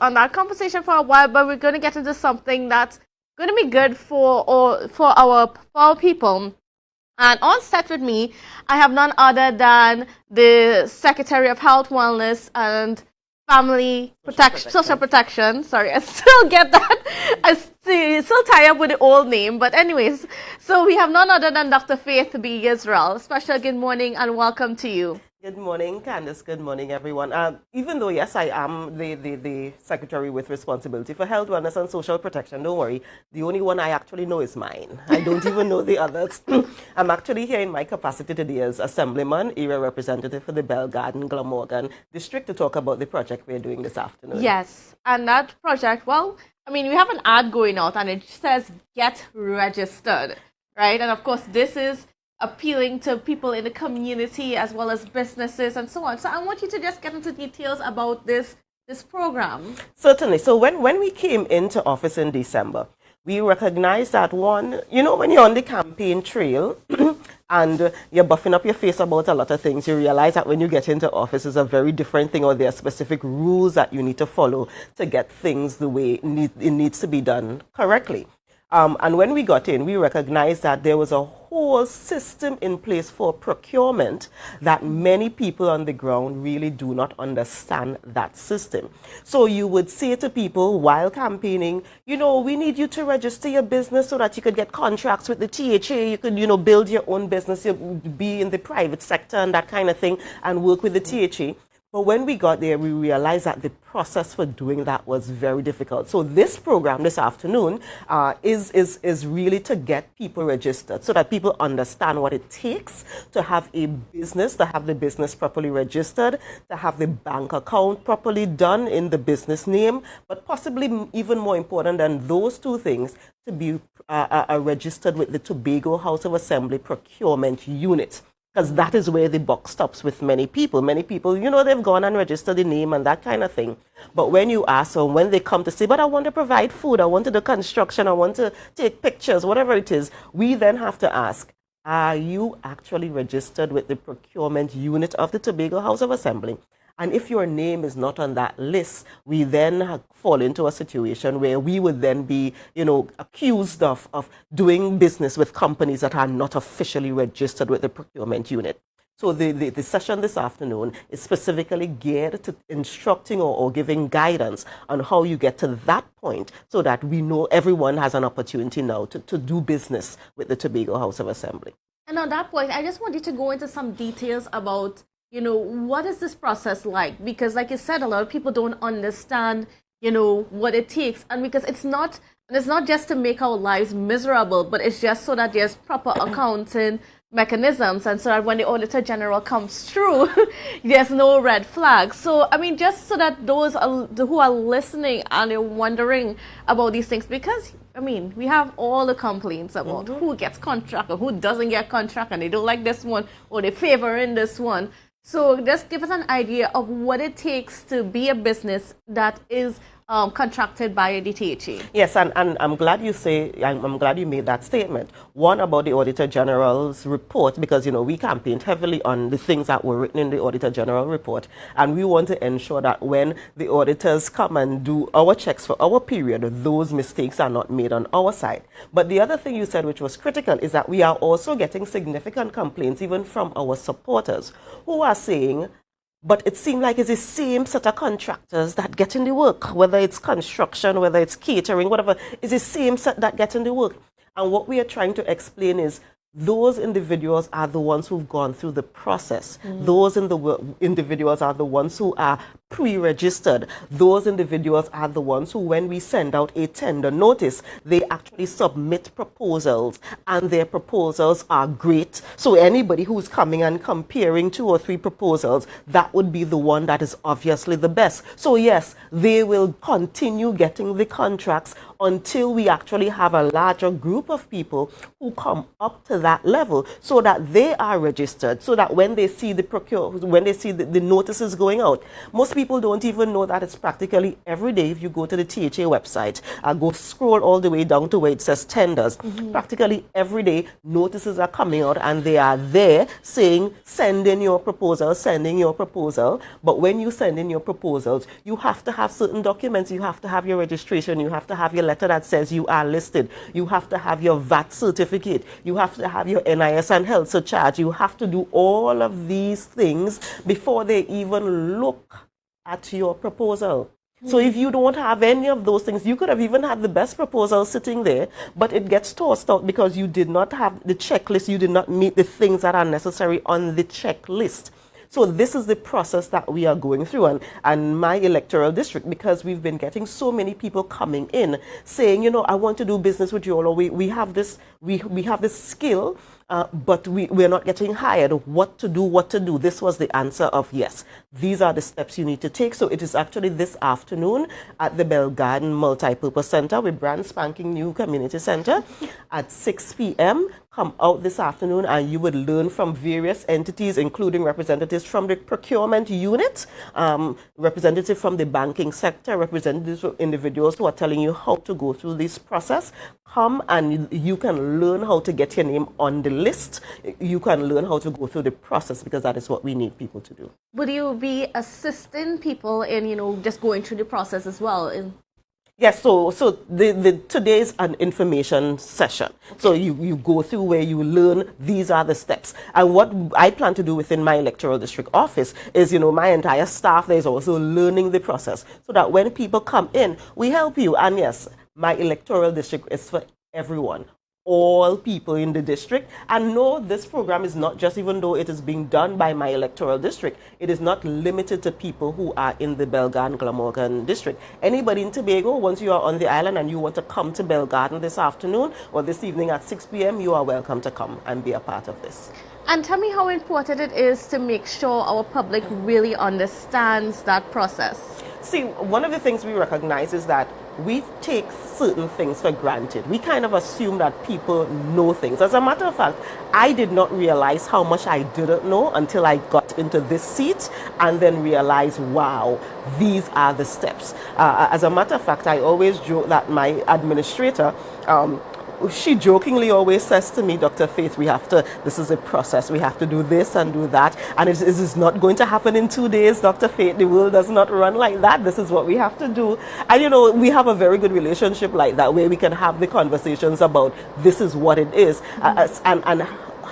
on that conversation for a while, but we're going to get into something that's going to be good for our people. And on set with me, I have none other than the Secretary of Health, Wellness, and Social Protection. Sorry, I still get that. I still tie up with the old name. But anyways, so we have none other than Dr. Faith B. Israel. Special good morning and welcome to you. Good morning, Candace. Good morning, everyone. Even though, yes, I am the secretary with responsibility for health, wellness, and social protection, don't worry. The only one I actually know is mine. I don't even know the others. I'm actually here in my capacity today as Assemblyman, area representative for the Bell Garden, Glamorgan district to talk about the project we're doing this afternoon. Yes, and that project, well, I mean, we have an ad going out and it says, get registered, right? And of course, this is appealing to people in the community as well as businesses and so on. So I want you to just get into details about this program. Certainly. So when we came into office in December, we recognized that one, you know, when you're on the campaign trail and you're buffing up your face about a lot of things, you realize that when you get into office is a very different thing, or there are specific rules that you need to follow to get things the way it needs to be done correctly. And when we got in, we recognized that there was a whole system in place for procurement that many people on the ground really do not understand that system. So you would say to people while campaigning, you know, we need you to register your business so that you could get contracts with the THA, you could, you know, build your own business, you be in the private sector and that kind of thing and work with the THA. But when we got there, we realized that the process for doing that was very difficult. So this program this afternoon is really to get people registered so that people understand what it takes to have a business, to have the business properly registered, to have the bank account properly done in the business name, but possibly even more important than those two things, to be registered with the Tobago House of Assembly procurement unit. Because that is where the buck stops with many people. Many people, you know, they've gone and registered the name and that kind of thing. But when you ask them, when they come to say, but I want to provide food, I want to do construction, I want to take pictures, whatever it is, we then have to ask, are you actually registered with the procurement unit of the Tobago House of Assembly? And if your name is not on that list, we then fall into a situation where we would then be, you know, accused of doing business with companies that are not officially registered with the procurement unit. So the session this afternoon is specifically geared to instructing or giving guidance on how you get to that point so that we know everyone has an opportunity now to do business with the Tobago House of Assembly. And on that point, I just want you to go into some details about, you know, what is this process like? Because like you said, a lot of people don't understand, you know, what it takes. And because it's not just to make our lives miserable, but it's just so that there's proper accounting mechanisms and so that when the Auditor General comes through, there's no red flags. So, I mean, just so that those who are listening and they're wondering about these things, because, I mean, we have all the complaints about who gets contract or who doesn't get contract and they don't like this one or they favor in this one. So just give us an idea of what it takes to be a business that is contracted by the THA. Yes, and I'm glad I'm glad you made that statement. One, about the Auditor General's report, because, you know, we campaigned heavily on the things that were written in the Auditor General report, and we want to ensure that when the auditors come and do our checks for our period, those mistakes are not made on our side. But the other thing you said, which was critical, is that we are also getting significant complaints even from our supporters who are saying, but it seems like it's the same set of contractors that get in the work, whether it's construction, whether it's catering, whatever, it's the same set that get in the work. And what we are trying to explain is those individuals are the ones who've gone through the process. Those individuals are the ones who are pre-registered. Those individuals are the ones who, when we send out a tender notice, they actually submit proposals, and their proposals are great. So anybody who's coming and comparing 2 or 3 proposals, that would be the one that is obviously the best. So yes, they will continue getting the contracts until we actually have a larger group of people who come up to that level so that they are registered, so that when they see the notices going out, most people people don't even know that it's practically every day. If you go to the THA website, go scroll all the way down to where it says tenders. Practically every day, notices are coming out and they are there saying, send in your proposal, send in your proposal. But when you send in your proposals, you have to have certain documents. You have to have your registration. You have to have your letter that says you are listed. You have to have your VAT certificate. You have to have your NIS and health surcharge. You have to do all of these things before they even look at your proposal. So if you don't have any of those things, you could have even had the best proposal sitting there, but it gets tossed out because you did not have the checklist. You did not meet the things that are necessary on the checklist. So this is the process that we are going through, and my electoral district, because we've been getting so many people coming in saying, you know, I want to do business with you all, or we have this skill, but we're not getting hired. What to do? This was the answer of yes. These are the steps you need to take. So it is actually this afternoon at the Bell Garden Multipurpose Center, with brand spanking new community center at 6 p.m. Come out this afternoon and you would learn from various entities, including representatives from the procurement unit, representatives from the banking sector, representatives from individuals who are telling you how to go through this process. Come and you can learn how to get your name on the list. You can learn how to go through the process, because that is what we need people to do. Would you be assisting people in, you know, just going through the process as well? Yes, so today is an information session. So you go through where you learn these are the steps. And what I plan to do within my electoral district office is, you know, my entire staff there is also learning the process, so that when people come in, we help you. And yes, my electoral district is for everyone. All people in the district. And no, this program is not just, even though it is being done by my electoral district, it is not limited to people who are in the Bell Garden Glamorgan district. Anybody in Tobago, once you are on the island and you want to come to Bell Garden this afternoon or this evening at 6 p.m., you are welcome to come and be a part of this. And tell me how important it is to make sure our public really understands that process. See, one of the things we recognize is that we take certain things for granted. We kind of assume that people know things. As a matter of fact, I did not realize how much I didn't know until I got into this seat and then realized, wow, these are the steps. As a matter of fact, I always joke that my administrator, she jokingly always says to me, Dr. Faith, this is a process. We have to do this and do that. And it is not going to happen in 2 days, Dr. Faith. The world does not run like that. This is what we have to do. And, you know, we have a very good relationship like that, where we can have the conversations about this is what it is. And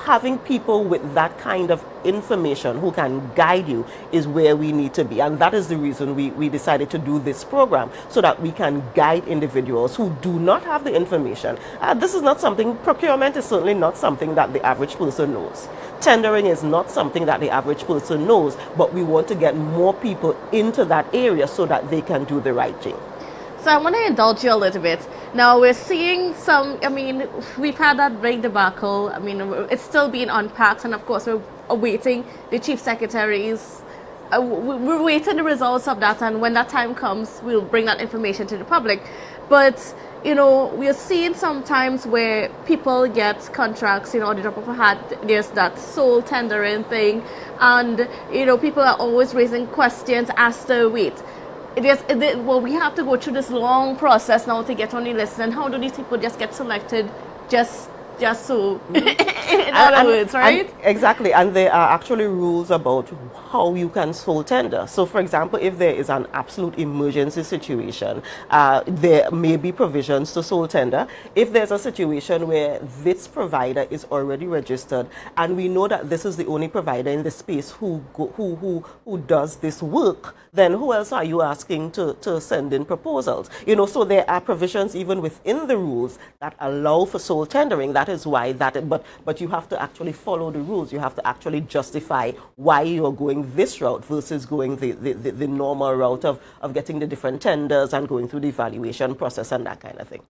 having people with that kind of information who can guide you is where we need to be. And that is the reason we decided to do this program, so that we can guide individuals who do not have the information. This is not something, procurement is certainly not something that the average person knows. Tendering is not something that the average person knows, but we want to get more people into that area so that they can do the right thing. So I want to indulge you a little bit. Now we're seeing some, I mean, we've had that big debacle. I mean, it's still being unpacked, and of course we're awaiting the chief secretaries. We're waiting the results of that, and when that time comes, we'll bring that information to the public. But, you know, we're seeing sometimes where people get contracts, you know, on the drop of a hat. There's that sole tendering thing, and, you know, people are always raising questions as to, wait, well, we have to go through this long process now to get on the list, and how do these people just get selected just so, in other words, right? Exactly, and there are actually rules about how you can sole tender. So, for example, if there is an absolute emergency situation, there may be provisions to sole tender. If there's a situation where this provider is already registered, and we know that this is the only provider in the space who does this work, then who else are you asking to send in proposals? You know, so there are provisions even within the rules that allow for sole tendering. That is why but you have to actually follow the rules. You have to actually justify why you're going this route versus going the normal route of getting the different tenders and going through the evaluation process and that kind of thing.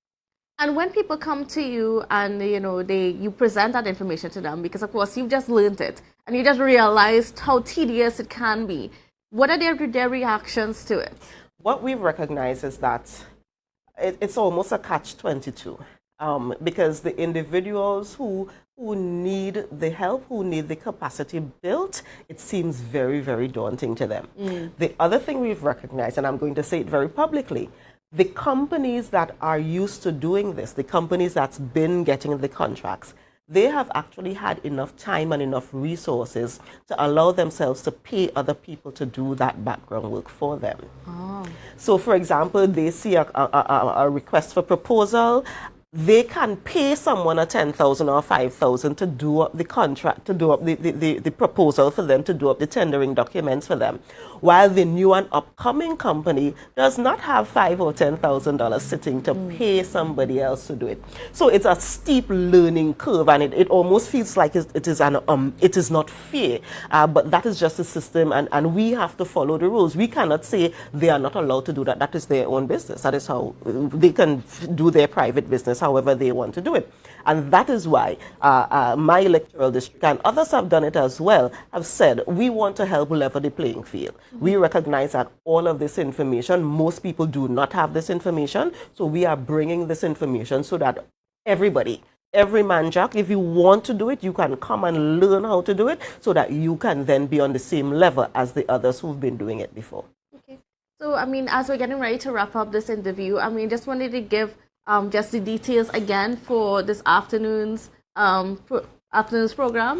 And when people come to you and, you know, you present that information to them, because of course you've just learned it and you just realized how tedious it can be, what are their reactions to it? What we've recognized is that it's almost a catch-22. because the individuals who need the help, who need the capacity built, it seems very, very daunting to them. The other thing we've recognized, and I'm going to say it very publicly, the companies that are used to doing this, the companies that's been getting the contracts, they have actually had enough time and enough resources to allow themselves to pay other people to do that background work for them. So, for example, they see a request for proposal. They can pay someone a $10,000 or $5,000 to do up the contract, to do up the proposal for them, to do up the tendering documents for them, while the new and upcoming company does not have $5,000 or $10,000 sitting to pay somebody else to do it. So it's a steep learning curve, and it almost feels like it is not fair. But that is just the system, and we have to follow the rules. We cannot say they are not allowed to do that. That is their own business. That is how they can do their private business however they want to do it. And that is why my electoral district, and others have done it as well, have said we want to help level the playing field. We recognize that all of this information, most people do not have this information, so we are bringing this information so that everybody, every man jack, if you want to do it, you can come and learn how to do it so that you can then be on the same level as the others who've been doing it before. Okay. So, I mean, as we're getting ready to wrap up this interview, I mean, just wanted to give just the details again for this afternoon's program.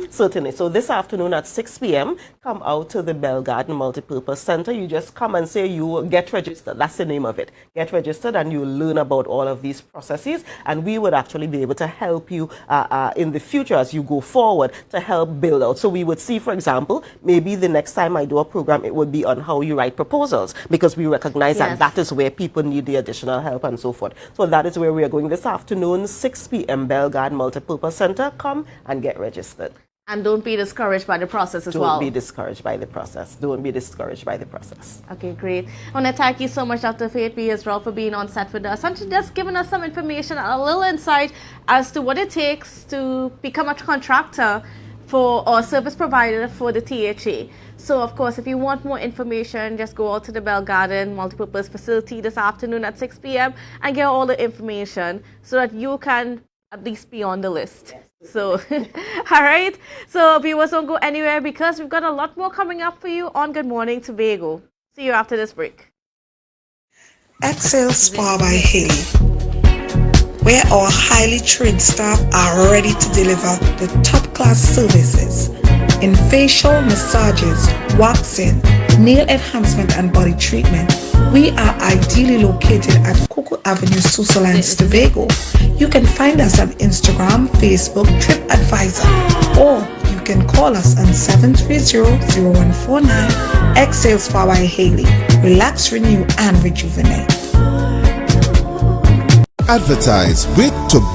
Certainly. So this afternoon at 6 p.m., come out to the Bell Garden Multipurpose Center. You just come and say you get registered. That's the name of it. Get registered, and you learn about all of these processes. And we would actually be able to help you in the future as you go forward to help build out. So we would see, for example, maybe the next time I do a program, it would be on how you write proposals, because we recognize that that is where people need the additional help and so forth. So that is where we are going this afternoon, 6 p.m., Bell Garden Multipurpose Center. Come and get registered. And don't be discouraged by the process as well. Don't be discouraged by the process. Don't be discouraged by the process. Okay, great. I want to thank you so much, Dr. Faith B. as well, for being on set with us and just giving us some information, a little insight as to what it takes to become a contractor for or service provider for the THA. So, of course, if you want more information, just go out to the Bell Garden Multipurpose Facility this afternoon at 6 p.m. and get all the information so that you can at least be on the list. Yes. So, all right. So, viewers, don't go anywhere because we've got a lot more coming up for you on Good Morning Tobago. See you after this break. Excel Spa by Haley, where our highly trained staff are ready to deliver the top-class services in facial massages, waxing, nail enhancement, and body treatment. We are ideally located at Coco Avenue, Switzerland, Tobago. You can find us on Instagram, Facebook, TripAdvisor, or you can call us on 730-0149. Excel Spa by Haley. Relax, renew, and rejuvenate. Advertise with